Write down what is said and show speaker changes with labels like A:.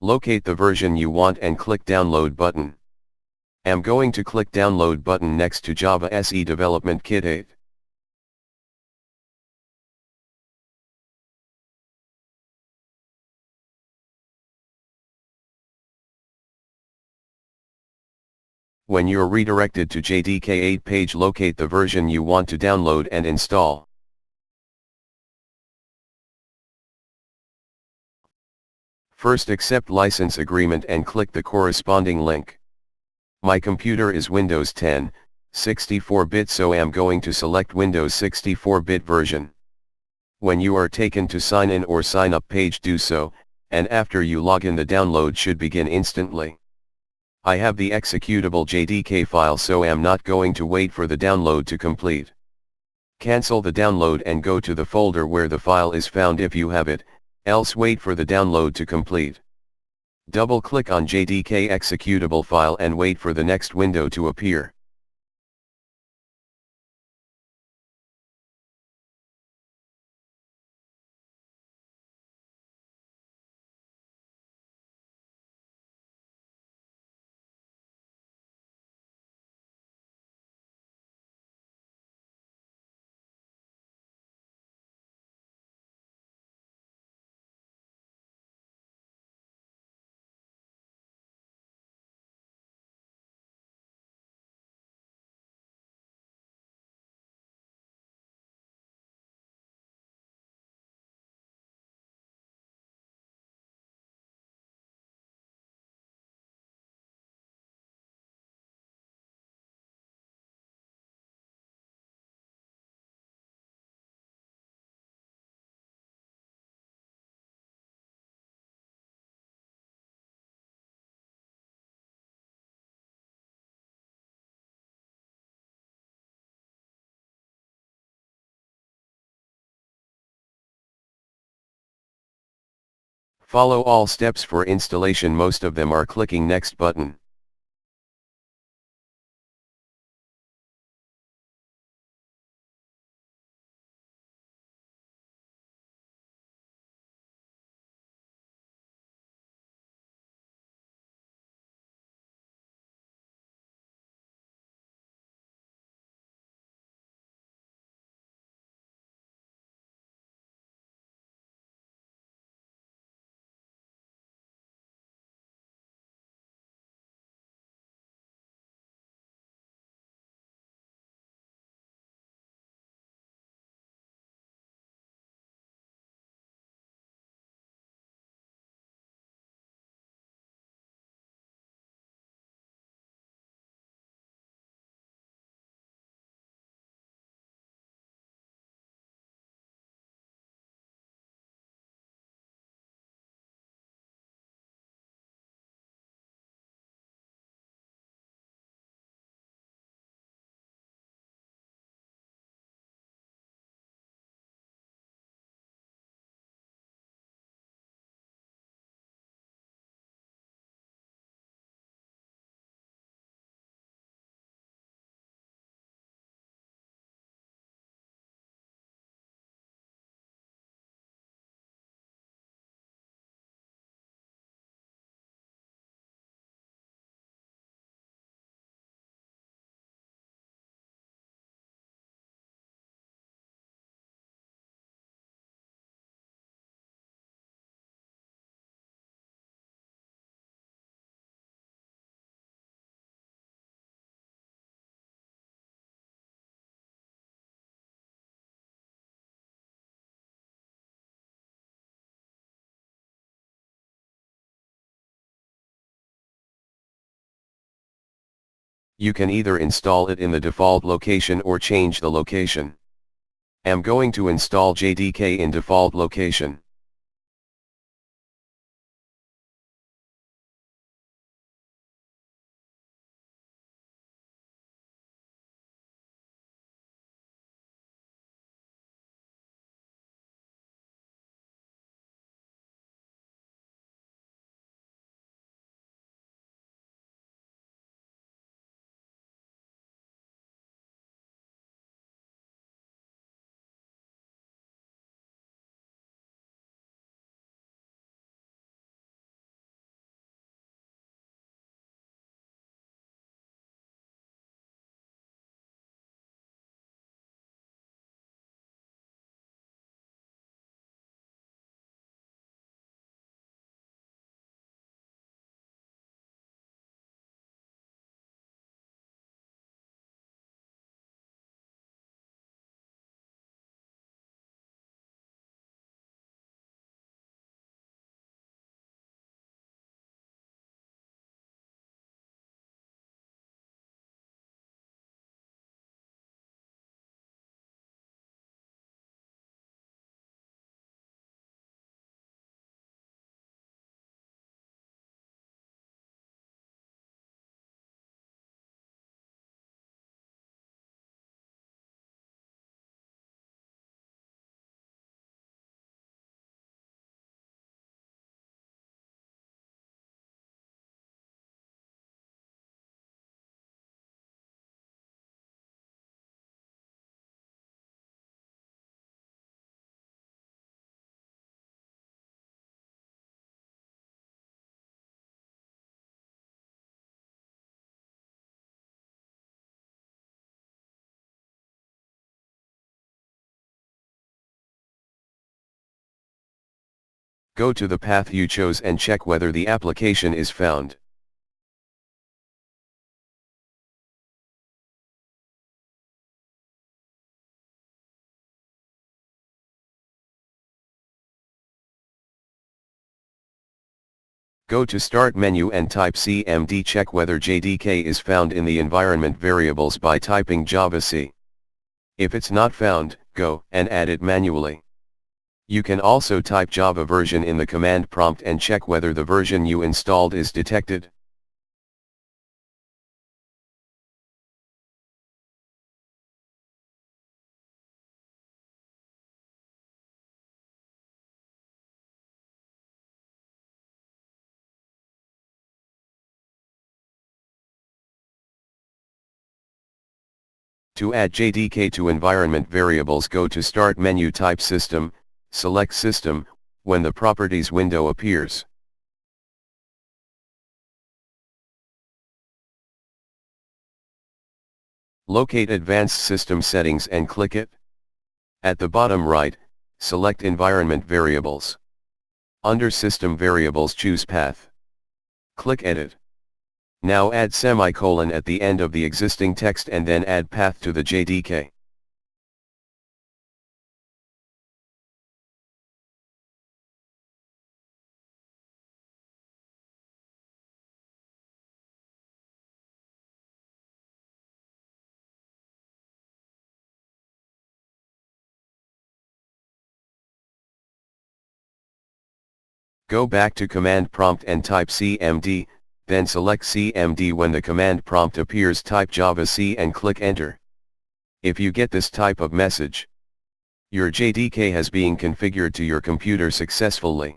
A: Locate the version you want and click Download button. I'm going to click Download button next to Java SE Development Kit 8. When you're redirected to JDK 8 page, locate the version you want to download and install. First, accept license agreement and click the corresponding link. My computer is Windows 10, 64-bit, so I'm going to select Windows 64-bit version. When you are taken to sign in or sign up page, do so, and after you log in, the download should begin instantly. I have the executable JDK file, so I'm not going to wait for the download to complete. Cancel the download and go to the folder where the file is found if you have it, else wait for the download to complete. Double-click on JDK executable file and wait for the next window to appear. Follow all steps for installation. Most of them are clicking Next button. You can either install it in the default location or change the location. I'm going to install JDK in default location. Go to the path you chose and check whether the application is found. Go to Start menu and type CMD. Check whether JDK is found in the environment variables by typing JavaC. If it's not found, go and add it manually. You can also type Java version in the command prompt and check whether the version you installed is detected. To add JDK to environment variables, go to Start menu, type System, select System, when the Properties window appears. Locate Advanced System Settings and click it. At the bottom right, select Environment Variables. Under System Variables, choose Path. Click Edit. Now add semicolon at the end of the existing text and then add path to the JDK. Go back to command prompt and type CMD, then select CMD. When the command prompt appears, type JavaC and click Enter. If you get this type of message, your JDK has been configured to your computer successfully.